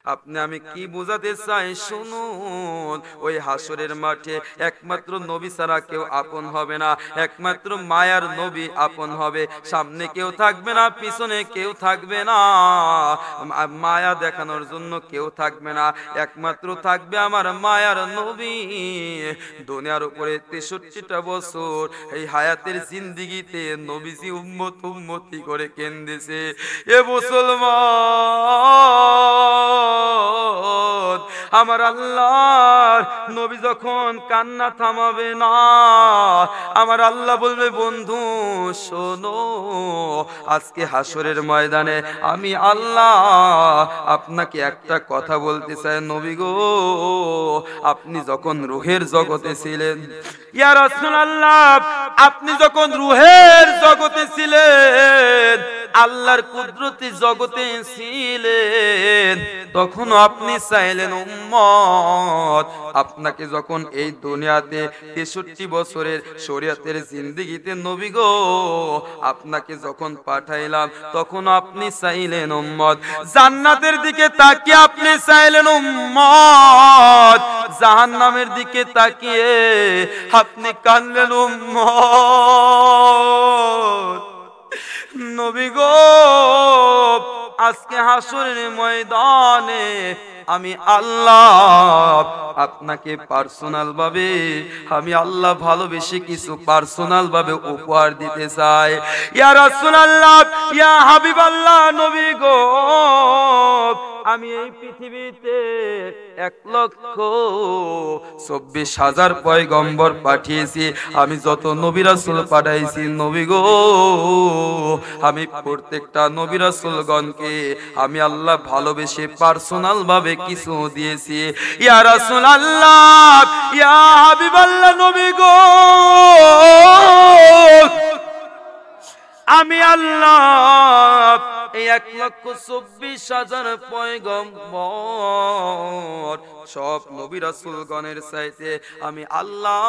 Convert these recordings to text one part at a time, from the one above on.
আপনি আমি কি বোঝাতে চাই শুনুন। ওই হাসরের মাঠে একমাত্র নবী ছাড়া কেউ আপন হবে না, একমাত্র মায়ার নবী আপন হবে। সামনে কেউ থাকবে না, পিছনে কেউ থাকবে না, মায়া দেখানোর জন্য কেউ থাকবে না, একমাত্র থাকবে আমার মায়ার নবী। দুনিয়ার উপরে 63টা বছর এই হায়াতের জিন্দেগিতে নবীজি উম্মত উম্মতি করে কেন্দেছে। এ মুসলমান, আমার আল্লাহর নবী যখন কান্না থামাবে না, আমার আল্লাহ বলবে বন্ধু শোনো, আজকে হাসরের ময়দানে আমি আল্লাহ আপনাকে একটা কথা বলতে চাই। নবী গো, আপনি যখন রূহের জগতে ছিলেন, ইয়া রাসূলুল্লাহ, আপনি যখন রূহের জগতে ছিলেন, আল্লাহর কুদরতি জগতে ছিলেন, তখন আপনি চাইলেন উম্মত আপনাকে যখন এই দুনিয়াতে 63 বছরের শরীয়তের জিন্দেগিতে নবী গো আপনাকে যখন পাঠাইলাম, তখন আপনি চাইলেন উম্মত জান্নাতের দিকে তাকিয়ে আপনি চাইলেন উম্মত জাহান্নামের দিকে তাকিয়ে আপনি কাঁদলেন উম্মত। নবী গো, আজকে হাসরের ময়দানে আমি আল্লাহ আপনাকে পার্সোনাল ভাবে, আমি আল্লাহ ভালোবেসে কিছু পার্সোনাল ভাবে উপহার দিতে চাই। ইয়া রাসূলুল্লাহ, ইয়া হাবিবাল্লাহ, নবী গো, আমি এই পৃথিবীতে 1,24,000 পয়গম্বর পাঠিয়েছি। আমি যত নবী রাসূল পাঠাইছি নবী গো, আমি প্রত্যেকটা নবী রাসূলগণকে আমি আল্লাহ ভালোবেসে পার্সোনাল ভাবে কিছু দিয়েছি। ইয়া রাসূলুল্লাহ, ইয়া হাবিবাল্লাহ, নবী গো, আমি আল্লাহ এই 1,24,000 পয়গম্বর সব নবী রাসূলগণের চাইতে আমি আল্লাহ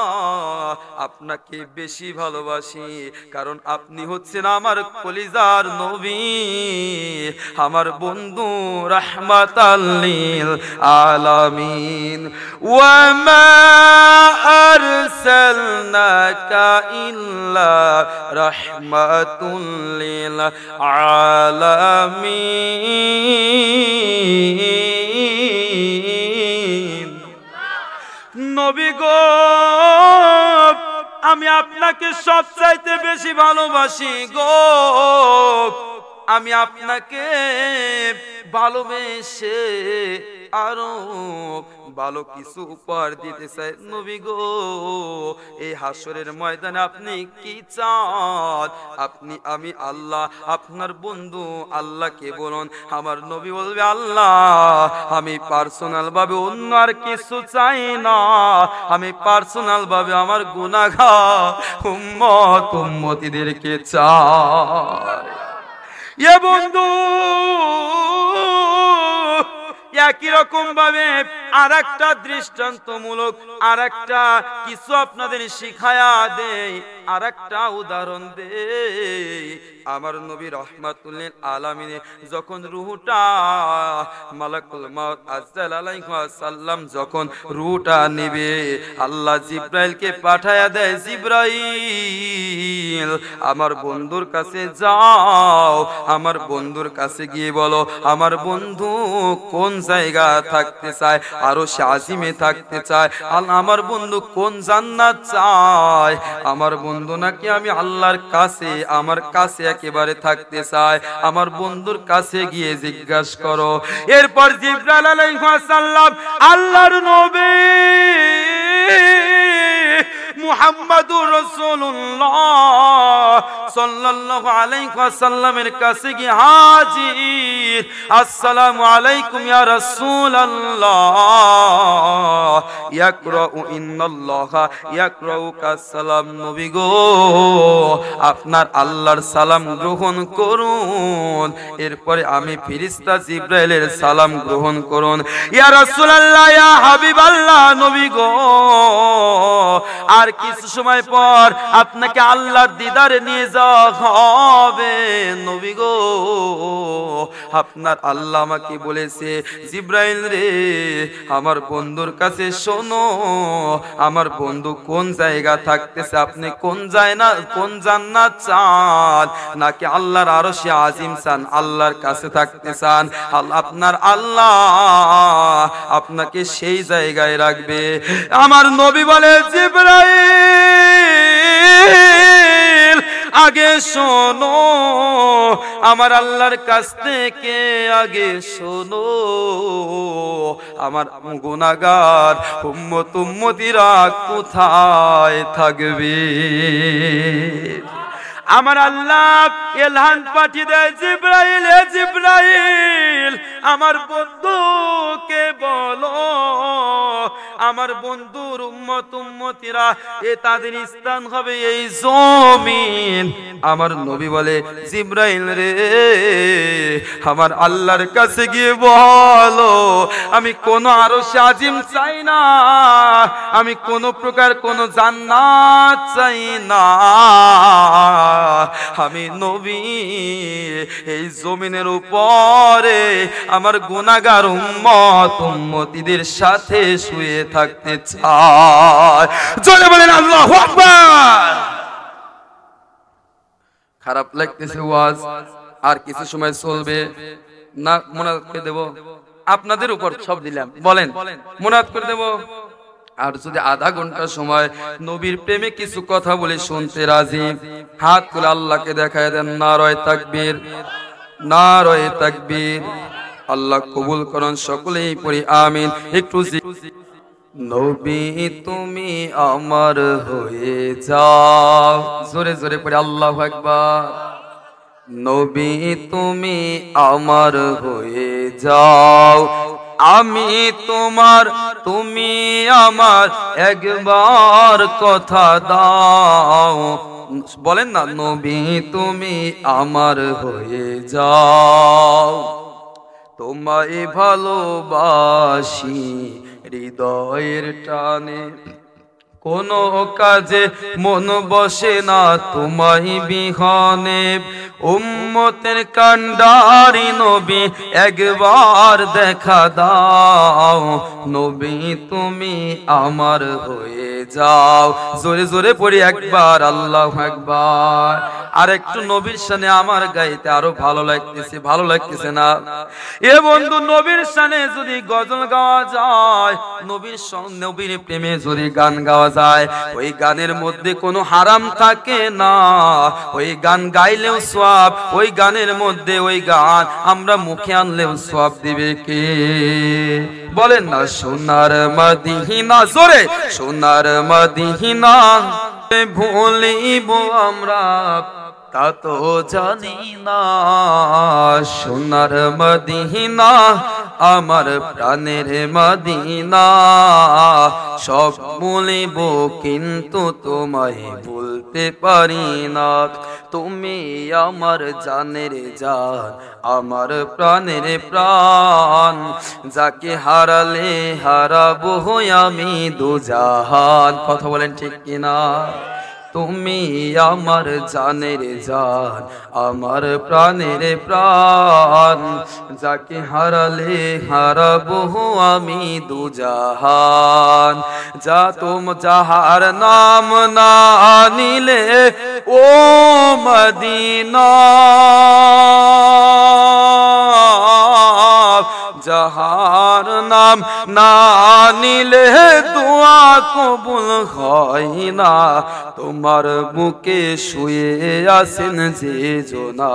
আপনাকে বেশি ভালোবাসি, কারণ আপনি হচ্ছেন আমার কলিজার নবী, আমার বন্ধু রাহমাতাল লিল আলামিন। ওয়া মা আরসালনাকা ইল্লা রাহমাতুল লিল আলামিন। নবী গো, আমি আপনাকে সবচাইতে বেশি ভালোবাসি গো, আমি আপনাকে ভালোবেসে আরো ভালো কিছু উপহার দিতে চাই। নবী গো, এই হাসরের ময়দানে আপনি কি চান? আপনি আমি আল্লাহ আপনার বন্ধু আল্লাহকে বলুন। আমার নবী বলবে আল্লাহ আমি পার্সোনাল ভাবে অন্য আর কিছু চাই না, আমি পার্সোনাল ভাবে আমার গুনাহগার উম্মত উম্মতিদেরকে চাই। এ বন্ধু, একই রকম ভাবে আরেকটা দৃষ্টান্তমূলক আরেকটা কিছু আপনাদের শিখায়া দেই, আরেকটা উদাহরণ দেই। আমার নবী রাহমাতুল লিল আলামিন যখন রূহটা মালাকুল মাউত আজরাইল আলাইহিস সালাম যখন রূহটা নেবে, আল্লাহ জিবরাইলকে পাঠায়া দেয়, জিবরাইল আমার বন্ধুর কাছে যাও, আমার বন্ধুর কাছে গিয়ে বলো আমার বন্ধু কোন জায়গা থাকতে চায়, আরশে আজিমে থাকতে চায়, আমার বন্ধু কোন জান্নাত চায়, আমার বন্ধু নাকি আমি আল্লাহর কাছে আমার কাছে একেবারে থাকতে চায়, আমার বন্ধুর কাছে গিয়ে জিজ্ঞাসা করো। এরপর জিবরাইল আলাইহিস সালাম আল্লাহর নবী মুহাম্মাদুর রাসূলুল্লাহ সাল্লাল্লাহু আলাইহি ওয়াসাল্লামের কাছে গিয়ে হাজির, আসসালামু আলাইকুম ইয়া রাসূলুল্লাহ, ইয়াকরাউ ইন্নাল্লাহা ইয়াকরাউকা সালাম। নবী গো, আপনার আল্লাহর সালাম গ্রহণ করুন, এরপরে আমি ফেরেশতা জিবরাইলের সালাম গ্রহণ করুন। ইয়া রাসূলুল্লাহ, ইয়া হাবিবাল্লাহ, নবী গো, আর কিছু সময় পর আপনাকে আল্লাহর দিদারে নিয়ে যাওয়া হবে। নবী গো, আপনার আল্লাহ আমাকে বলেছে, জিব্রাইল রে, আমার বন্ধুর কাছে শোনো, আমার বন্ধু কোন জায়গা থাকতেছে, আপনি কোন জান্নাত চান, নাকি আল্লাহর আরশে আজিম চান, আল্লাহর কাছে থাকতে চান? আপনার আল্লাহ আপনাকে সেই জায়গায় রাখবে। আমার নবী বলে, জিবরাইল আগে শোনো, আমার আল্লাহর কাছ থেকে আগে শোনো, আমার গুনাহগার উম্মতিরা কোথায় থাকবে? আমার আল্লাহ এলহান পাঠিয়ে দেয়, জিবরাইল, হে জিবরাইল, আমার বন্ধুকে বলো, আমার বন্ধুর উম্মতিরা তাদের স্থান হবে এই জমিন। আমার নবী বলে, জিবরাইল রে, আমার আল্লাহর কাছে গিয়ে বলো, আমি কোনো আরশে আজিম চাই না, আমি কোনো প্রকার কোনো জান্নাত চাই না, আমি নবী এই জমিনের উপরে আমার গুনাহগার উম্মতিদের সাথে শুয়ে থাকতে চাই। জোরে বলেন আল্লাহু আকবার। খারাপ লাগতেছে ওয়াজ, আর কিছু সময় চলবে না, মুনাজাত করে দেব, আপনাদের উপর সব দিলাম, বলেন মুনাজাত করে দেব। আর যদি আধা ঘন্টা সময় নবীর প্রেমে কিছু কথা বলে শুনতে রাজি, হাত তুলে আল্লাহকে দেখায় দেন। নারায়ে তাকবীর, নারায়ে তাকবীর। আল্লাহ কবুল করুন, সকলেই পড়ি আমিন। একটু নবী তুমি আমার হয়ে যাও, জোরে জোরে পড়ি আল্লাহু আকবার। নবী তুমি আমার হয়ে যাও, আমি তোমার, তুমি আমার, একবার কথা দাও। বলেন না, নবী তুমি আমার হয়ে যাও, তোমায় ভালোবাসি হৃদয়ের টানে, কোনো কাজে মন বসে না তোমায় বিহনে, উম্মতের কান্ডারি নবী একবার দেখা দাও, নবী তুমি আমার হয়ে যাও। জোরে জোরে পড়ি একবার আল্লাহু আকবার। আর একটু নবীর শানে আমার গাইতে আরো ভালো লাগতেছে, ভালো লাগতেছে না? এ বন্ধু, নবীর শানে যদি গজল গাওয়া যায়, নবীর প্রেমে যদি গান গাওয়া যায়, ওই গানের মধ্যে কোনো হারাম থাকে না, ওই গান গাইলেও সওয়াব, ওই গানের মধ্যে ওই গান আমরা মুখে আনলেও সওয়াব দিবে কে? বলেন না, সোনার মদিনা, জোরে, সোনার মদিনা ভুলিব আমরা তা তো জানি না, সোনার মদিনা আমার প্রাণের মদিনা, সব ভুলিব কিন্তু তোমায় ভুলতে পারি না, তুমি আমার জানের জান, আমার প্রাণের প্রাণ, যাকে হারালে হারাবো আমি দুজাহান। কথা বলেন ঠিক কিনা? তুমি আমার জানের জান, আমার প্রাণের প্রাণ, যাকে হারালে হারাবো আমি দুজাহান। যা যাহার নাম না নিলে ও মদিনা, যাহার নাম না নিলে দোয়া কবুল হয় না, তোমার বুকে শুয়ে আছেন যে জনা,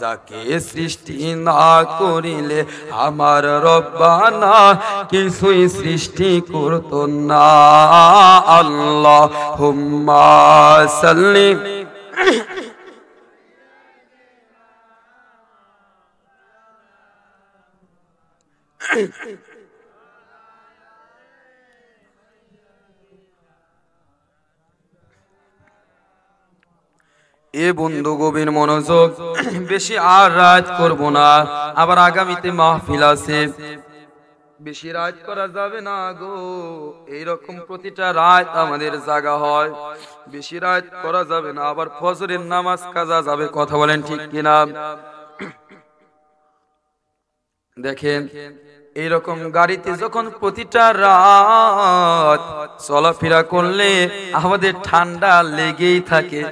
যাকে সৃষ্টি না করিলে আমার রব্বানা কিছুই সৃষ্টি করত না। আল্লাহুম্মা সাল্লি। এ বন্ধু গভীর মনোযোগ, বেশি আর রাত করব না, আবার আগামীতে মাহফিল আছে। বেশি রাত করা যাবে না গো, এইরকম প্রতিটা রাত আমাদের জাগা হয়, বেশি রাত করা যাবে না, আবার ফজরের নামাজ কাজা যাবে, কথা বলেন ঠিক কিনা? দেখেন এইরকম গাড়িতে যখন প্রতিটা রাত চলাফেরা করলে আমাদের ঠান্ডা লেগেই থাকে,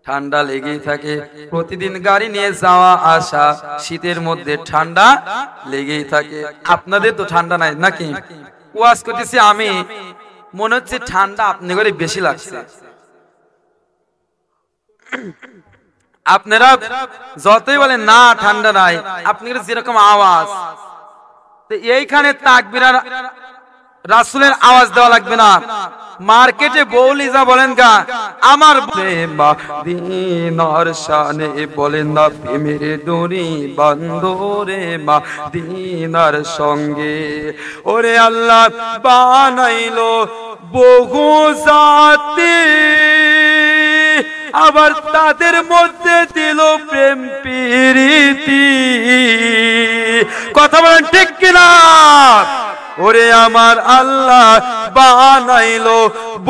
ঠান্ডা লেগেই থাকে, প্রতিদিন গাড়ি নিয়ে যাওয়া আসা, শীতের মধ্যে ঠান্ডা লেগেই থাকে। আপনাদের তো ঠান্ডা নাই নাকি? ওয়াজ করতেছি আমি, মনে হচ্ছে ঠান্ডা আপনি করে বেশি লাগছে। আপনারা যতই বলেন না ঠান্ডা নাই, আপনি যেরকম আওয়াজ, এইখানে তাকবীর আর রাসূলের আওয়াজ দেওয়া লাগবে না। মার্কেটে বৌলিজা বলেন গা, আমার মদিনার শানে বলেন না, প্রেমের ডোরি বান্ধরে মদিনার সঙ্গে। ওরে আল্লাহ বানাইলো বহু জাতি, আবার তাদের মধ্যে দিল প্রেম প্রীতি, কথা বলেন ঠিক কিনা? ওরে আমার আল্লাহ বানাইলো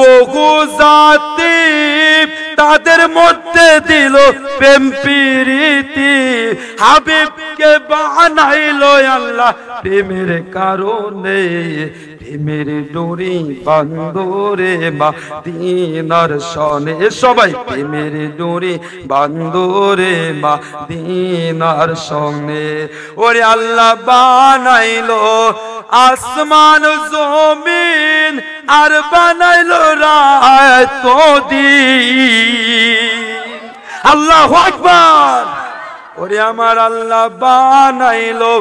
বহু জাতি, তাদের মধ্যে দিল প্রেম প্রীতি, হাবিবকে বানাইলো আল্লাহ প্রেমের কারণে, প্রেমের ডোরি বান্ধরে মদিনার সনে। সবাই প্রেমের ডোরি বান্ধরে মদিনার সনে। ওরে আল্লাহ বানাইলো আসমান জমিন, আর বানাইলো রাত দিন। আল্লাহু আকবার। ওরে আমার আল্লাহ বানাইলো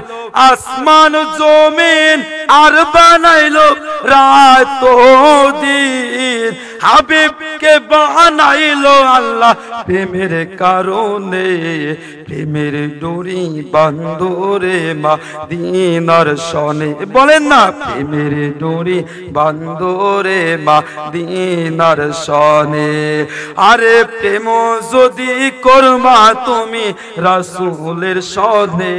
আসমান জমিন, আর বানাইলো রাত দিন, হাবিবকে বানাইলো আল্লাহ প্রেমের কারণে, প্রেমের ডোরি বান্ধরে মদিনার সনে। বলেন না, প্রেমের ডোরি বান্ধরে মদিনার সনে। আরে প্রেম যদি করবা তুমি রাসূলের সনে,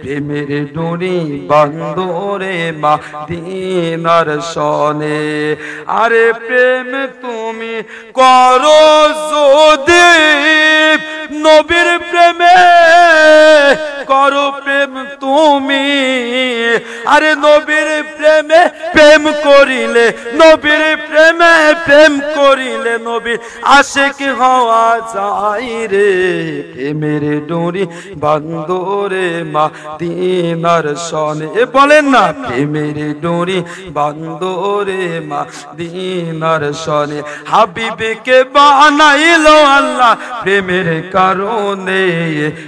প্রেমের ডোরি বান্ধরে মদিনার সনে। আরে প্রেম তুমি করো যদি নবীর প্রেমে, করো প্রেম তুমি, আরে নবীর প্রেমে প্রেম করিলে, নবীর প্রেমে প্রেম করিলে নবীর আশিক হওয়া যায় রে। প্রেমের ডোরি বান্ধরে মদিনার সনে। বলেন না, প্রেমের ডোরি বান্ধরে মদিনার সনে। হাবিবকে বানাইলো আল্লাহ প্রেমের কারণে,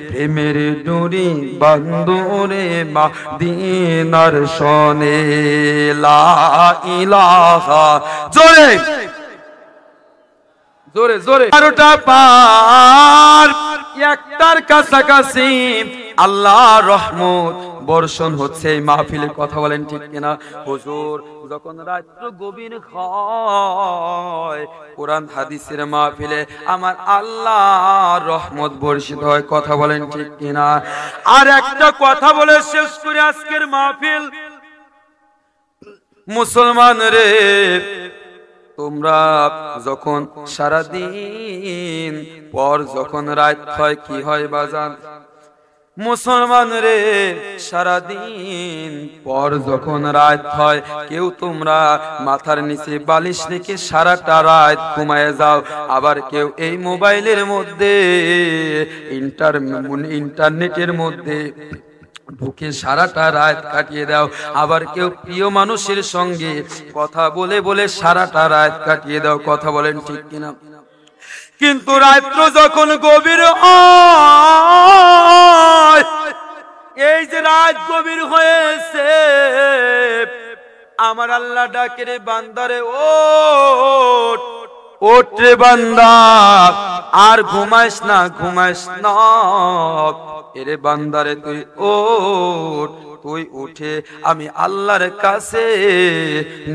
প্রেমের ডোরি বান্ধরে মদিনার সনে। লা ইলাহা, জোরে জোরে জোরে। 12টা পার একটার কাছাকাছি আল্লাহ রহমত বর্ষণ হচ্ছে এই মাহফিলে, কথা বলেন ঠিক কিনা? হুজুর যখন রাত্র গভীর হয়, কোরআন হাদিসের মাহফিলে আমার আল্লাহ রহমত বর্ষিত হয়, কথা বলেন ঠিক কিনা? আর একটা কথা বলে শেষ করে আজকের মাহফিল, মুসলমান রে, তোমরা যখন সারাদিন পর যখন রাত হয়, কি হয় বাজান? মুসলমান রে, সারাদিন পর যখন রাত হয়, কেউ তোমরা মাথার নিচে বালিশ রেখে সারাটা রাত ঘুমায় যাও, আবার কেউ এই মোবাইলের মধ্যে ইন্টারনেটের মধ্যে ঢুকে সারাটা রাত কাটিয়ে দাও, আবার কেউ প্রিয় মানুষের সঙ্গে কথা বলে বলে সারাটা রাত কাটিয়ে দাও, কথা বলেন ঠিক কিনা? কিন্তু রাত্র যখন গভীর হয়, এই যে রাত গভীর হয়েছে, আমার আল্লাহ ডাকে রে বান্দারে, ওঠ ওঠ রে বান্দা, আর ঘুমাইস না, ঘুমাইস না, এরে বান্দারে তুই ওঠ, তুই উঠে আমি আল্লাহর কাছে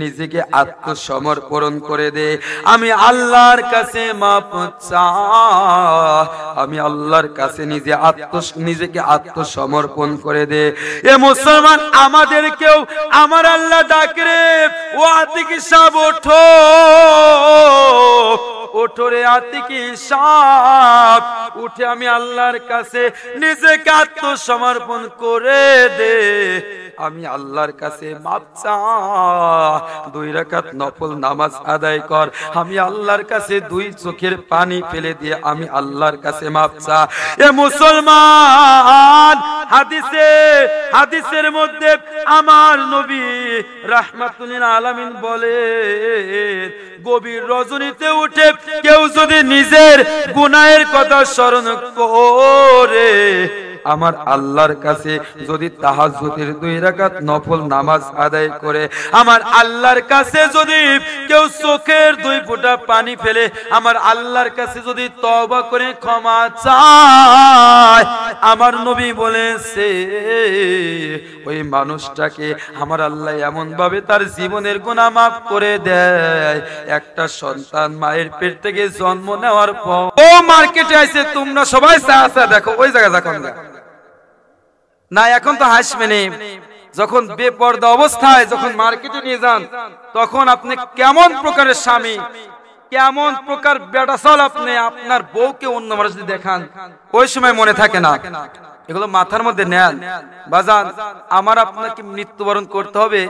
নিজেকে আত্মসমর্পণ করে দে, আমি আল্লাহর কাছে মাপ চা, আমি আল্লাহর কাছে নিজেকে আত্মসমর্পণ করে দে। এ মুসলমান, আমাদেরকেও আমার আল্লাহ ডাকে রে, ও আতিক সাহেব ওঠো, ওঠো রে আতিক সাহেব, উঠে আমি আল্লাহর কাছে নিজেকে আত্মসমর্পণ করে দে, আমি আল্লাহর কাছে মাপ চা, 2 রাকাত নফল নামাজ আদায় কর, আমি আল্লাহর কাছে 2 চোখের পানি ফেলে দিয়ে আমি আল্লাহর কাছে মাপ চা। এ মুসলমান, হাদিসের মধ্যে আমার নবী রাহমাতুল লিল আলামিন বলে, গভীর রজনীতে উঠে কেউ যদি নিজের গুনাহের কথা স্মরণ করে আমার আল্লাহর কাছে যদি তাহাজ্জুদের 2 রাকাত নফল নামাজ আদায় করে, আমার আল্লাহর কাছে যদি কেউ চোখের 2 ফোঁটা পানি ফেলে, আমার আল্লাহর কাছে যদি তওবা করে ক্ষমা চায়, আমার নবী বলেছে ওই মানুষটাকে আমার আল্লাহ এমন ভাবে তার জীবনের গুনাহ মাফ করে দেয়, একটা সন্তান মায়ের পেট থেকে জন্ম নেওয়ার পর ও মার্কেটে আইছে, তোমরা সবাই চা দেখো, ওই জায়গা যখন না, এখন তো হাসবে না, যখন বেপরদা অবস্থায় যখন মার্কেটে নিয়ে যান, তখন আপনি কেমন প্রকারের স্বামী, কেমন প্রকার বেটাচল, আপনি আপনার বউকে অন্য মানুষ দেখান, ওই সময় মনে থাকে না। এগুলো মাথার মধ্যে নেন বাজান, আমার আপনাকে মৃত্যুবরণ করতে হবে,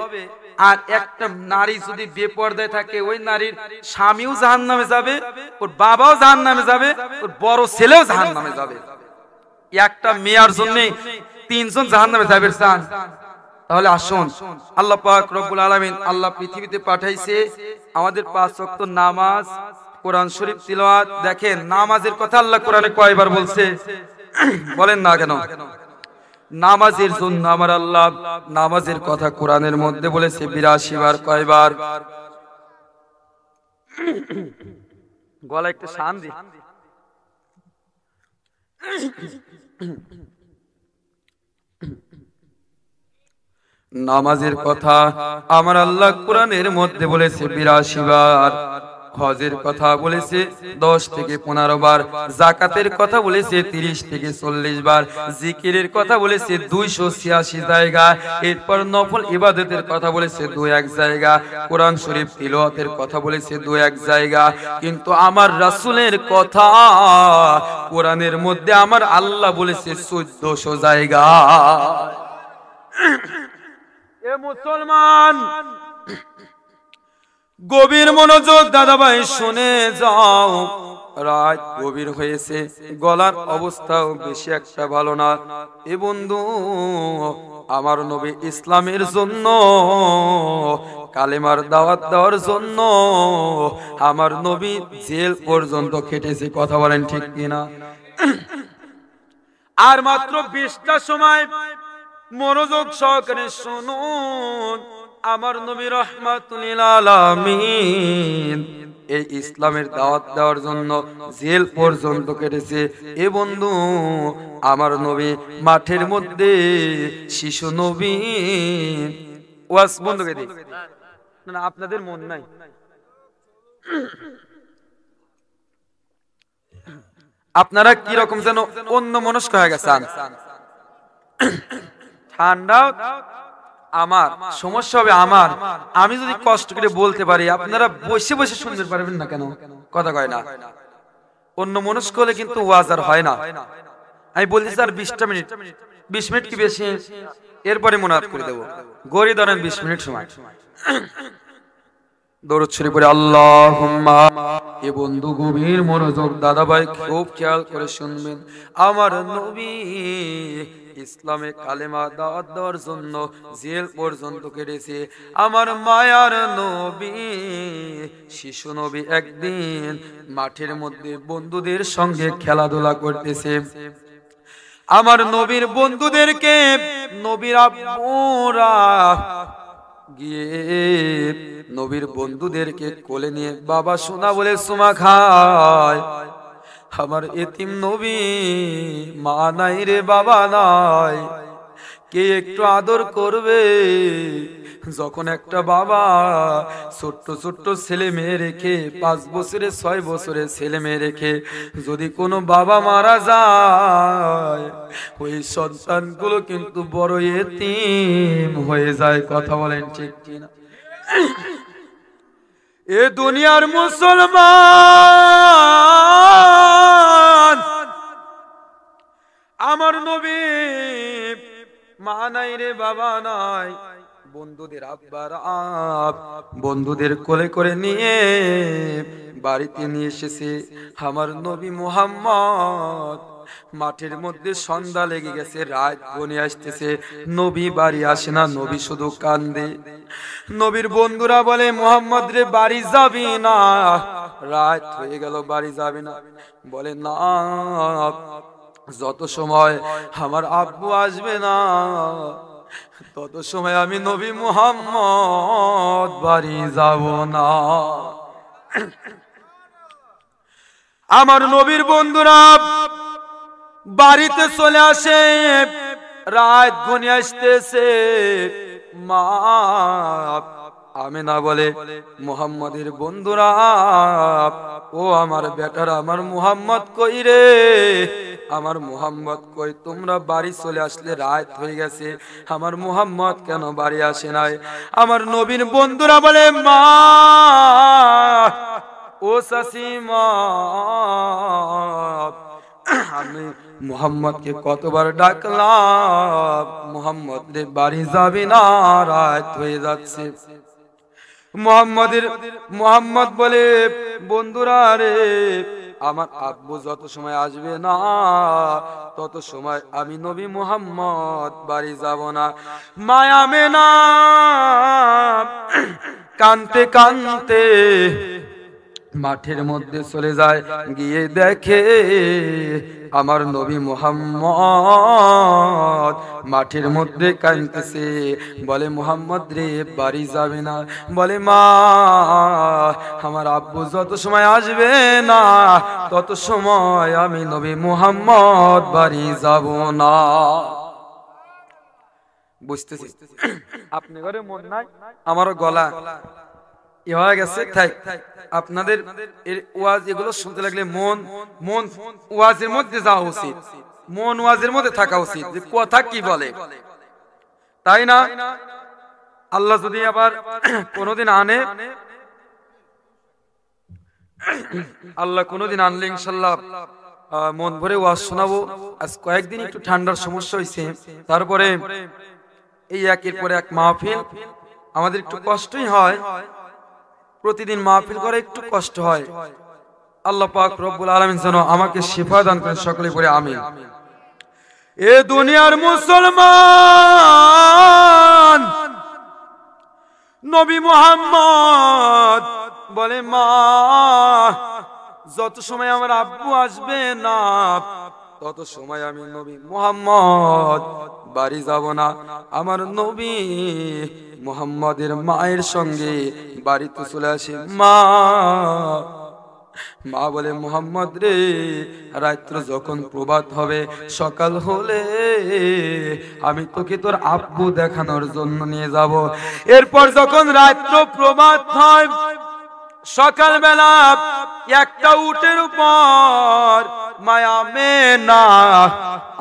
আর একটা নারী যদি বেপরদায় থাকে, ওই নারীর স্বামীও জাহান্নামে যাবে, ওর বাবাও জাহান্নামে যাবে, ওর বড় ছেলেও জাহান্নামে যাবে। একটা মেয়ের জন্য 3 জন জাহান্নামে যাবে চান? তাহলে আসুন, আল্লাহ পাক রব্বুল আলামিন আল্লাহ পৃথিবীতে পাঠাইছে আমাদের 5 ওয়াক্ত নামাজ, কোরআন শরীফ তিলাওয়াত। দেখেন নামাজের কথা আল্লাহ কোরআনে কয়বার বলছে বলেন না কেন? নামাজের জন্য আমার আল্লাহ নামাজের কথা কোরআনের মধ্যে বলেছে 82 বার। কয়বার? গলা একটু শান দি। নামাজের কথা আমার আল্লাহ কোরআনের মধ্যে বলেছে 82 বার। হজের কথা বলেছে 10 থেকে 15 বার, যাকাতের কথা বলেছে 30 থেকে 40 বার, জিকিরের কথা বলেছে 286 জায়গা, এরপর নফল ইবাদতের কথা বলেছে 2-1 জায়গা, কোরআন শরীফ তিলাওয়াতের কথা বলেছে 2-1 জায়গা। কিন্তু আমার রাসূলের কথা কোরআনের মধ্যে আমার আল্লাহ বলেছে 1400 জায়গা। এ মুসলমান, গভীর মনোযোগ দাদা ভাই শুনে যাও, রাত গভীর হয়েছে, গলার অবস্থাও বেশি একটা ভালো না। এ বন্ধু, আমার নবী ইসলামের জন্য, কালেমার দাওয়াত দেওয়ার জন্য আমার নবী জেল পর্যন্ত খেটেছে। কথা বলেন ঠিক কিনা? আর মাত্র 20টা সময় মনোযোগ সহকারে শুনুন, আমার নবী রাহমাতুল লিল আলামিন এই ইসলামের দাওয়াত দেওয়ার জন্য জেল পর্যন্ত কেটেছে। এ বন্ধু, আমার নবী মাঠের মধ্যে শিশু নবী ওয়াজ বন্ধ করে দিই না, আপনাদের মন নাই। আপনারা কি রকম যেন অন্য মনস্ক হয়ে গেছেন। ঠান্ডা আমার সমস্যা হবে, আমার আমি যদি কষ্ট করে বলতে পারি, আপনারা বসে বসে শুনতে পারবেন না কেন? কথা কয় না। অন্য মনস্ক হলে কিন্তু ওয়াজ আর হয় না। আমি বলছি স্যার 20টা মিনিট, 20 মিনিট কি বেশি? এরপরে মুনাত করে দেব, গড়ি ধরেন 20 মিনিট সময়। দরুদ শরীফ পড়ে আল্লাহুম্মা। এ বন্ধু গভীর মনোযোগ দাদা ভাই খুব খেয়াল করে শুনবেন, আমার নবী ইসলামে কালেমা দাওয়াত দেওয়ার জন্য জেল পর্যন্ত কেটেছে। আমার মায়ার নবী শিশু নবী একদিন মাঠের মধ্যে বন্ধুদের সঙ্গে খেলাধুলা করতেছে। আমার নবীর বন্ধুদেরকে নবীর আব্বুরা গিয়ে নবীর বন্ধুদেরকে কোলে নিয়ে বাবা সোনা বলে সুমা খায়। আমার এতিম নবী, মা নাই রে বাবা নাই, কে একটু আদর করবে? যখন একটা বাবা ছোট্ট ছোট্ট ছেলে মেয়ে রেখে 5 বছরে 6 বছরে ছেলে মেয়ে রেখে যদি কোনো বাবা মারা যায়, ওই সন্তানগুলো কিন্তু বড় এতিম হয়ে যায়। কথা বলেন ঠিক কিনা? এ দুনিয়ার মুসলমান, আমার নবী মা নাই রে, বাবা নাই, বন্ধুদের আব্বার বন্ধুদের কোলে করে নিয়ে বাড়িতে নিয়ে এসেছে আমার নবী মুহাম্মদ। মাঠের মধ্যে সন্ধ্যা লেগে গেছে, রাত ঘনিয়ে আসতেছে, নবী বাড়ি আসে না, নবী শুধু কান্দে। নবীর বন্ধুরা বলে, মুহাম্মদ রে বাড়ি যাবি না? রাত হয়ে গেল, বাড়ি যাবি না? বলে না, যত সময় আমার আব্বু আসবে না তত সময় আমি নবী মুহাম্মদ বাড়ি যাব না। আমার নবীর বন্ধুরা বাড়িতে চলে আসে, রাত ঘনিয়ে আসতেছে। মা আমিনা বলে, মুহাম্মদের বন্ধুরা, ও আমার বেটারা, আমার মুহাম্মদ কই রে? আমার মুহাম্মদ কই? তোমরা বাড়ি চলে আসলে রাত হয়ে গেছে, আমার মুহাম্মদ কেন বাড়ি আসে নাই? আমার নবীর বন্ধুরা বলে, মা ও চাচিমা, আমি মুহাম্মদকে কতবার ডাকলাম, মুহাম্মদ রে বাড়ি যাবি না, রাত হয়ে যাচ্ছে। মুহাম্মদ বলে, বন্ধুরা রে, আমার আব্বু যত সময় আসবে না তত সময় আমি নবী মুহাম্মদ বাড়ি যাব না। মায়া মেনা কানতে কানতে মাঠের মধ্যে চলে যায়, গিয়ে দেখে আমার নবী মুহাম্মদ মাঠের মধ্যে কাঁদতেছে। বলে, মুহাম্মদ রে বাড়ি যাবে না? বলে, মা আমার আব্বু যত সময় আসবে না তত সময় আমি নবী মুহাম্মদ বাড়ি যাব না। বুঝতেছি আপনি ঘরে মন নাই, আমারও গলা এ হয়ে গেছে, তাই আপনাদের ওয়াজ এগুলো শুনতে লাগলে মন ওয়াজের মধ্যে যাওয়া উচিত, মন ওয়াজের মধ্যে থাকা উচিত, যে কথা কি বলে, তাই না? আল্লাহ যদি আবার কোনোদিন আনে, আল্লাহ কোনোদিন আনলে ইনশাল্লাহ মন ভরে ওয়াজ শোনাবো। আজ কয়েকদিন একটু ঠান্ডার সমস্যা হয়েছে, তারপরে এই একের পরে এক মাহফিল, আমাদের একটু কষ্টই হয়, প্রতিদিন মাহফিল করে একটু কষ্ট হয়। আল্লাহ পাক রব্বুল আলামিন যেন আমাকে শিফা দান করেন, সকলে পড়ে আমিন। এ দুনিয়ার মুসলমান, নবী মুহাম্মদ বলে, মা যত সময় আমার আব্বু আসবে না তত সময় আমি নবী মুহাম্মদ বাড়ি যাব না। আমার নবী মুহাম্মদের মায়ের সঙ্গে বাড়িতে চলে আসে। মা বলে, মুহাম্মদ রে, রাত্র যখন প্রভাত হবে, সকাল হলে আমি তোকে তোর আব্বু দেখানোর জন্য নিয়ে যাব। এরপর যখন রাত্র প্রভাত হয়, সকালবেলা একটা উটের উপর মায়া মেনা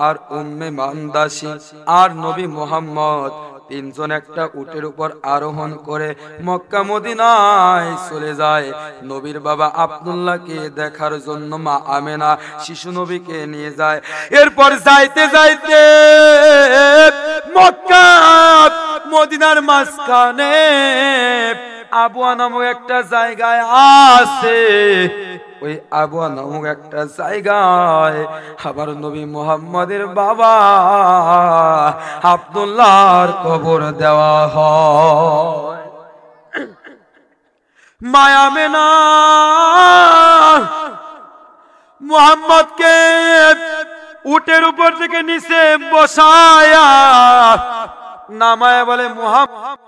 আর উম্মে মান্দাসী আর নবী মুহাম্মদ তিনজন একটা উটের উপর আরোহণ করে মক্কা মদিনায় চলে যায় নবীর বাবা আব্দুল্লাহকে দেখার জন্য। মা আমেনা শিশু নবীকে নিয়ে যায়। এরপর যাইতে যাইতে মক্কা মদিনার মাঝখানে আবুয়া নামক একটা জায়গায় আছে। ওই আবুয়া নামক একটা জায়গায় আবার নবী মুহাম্মদের বাবা আব্দুল্লাহর কবর দেওয়া হয়। মায়া মেনা মুহাম্মদকে উটের উপর থেকে নিচে বসায়া নামায় বলে, মুহাম্মদ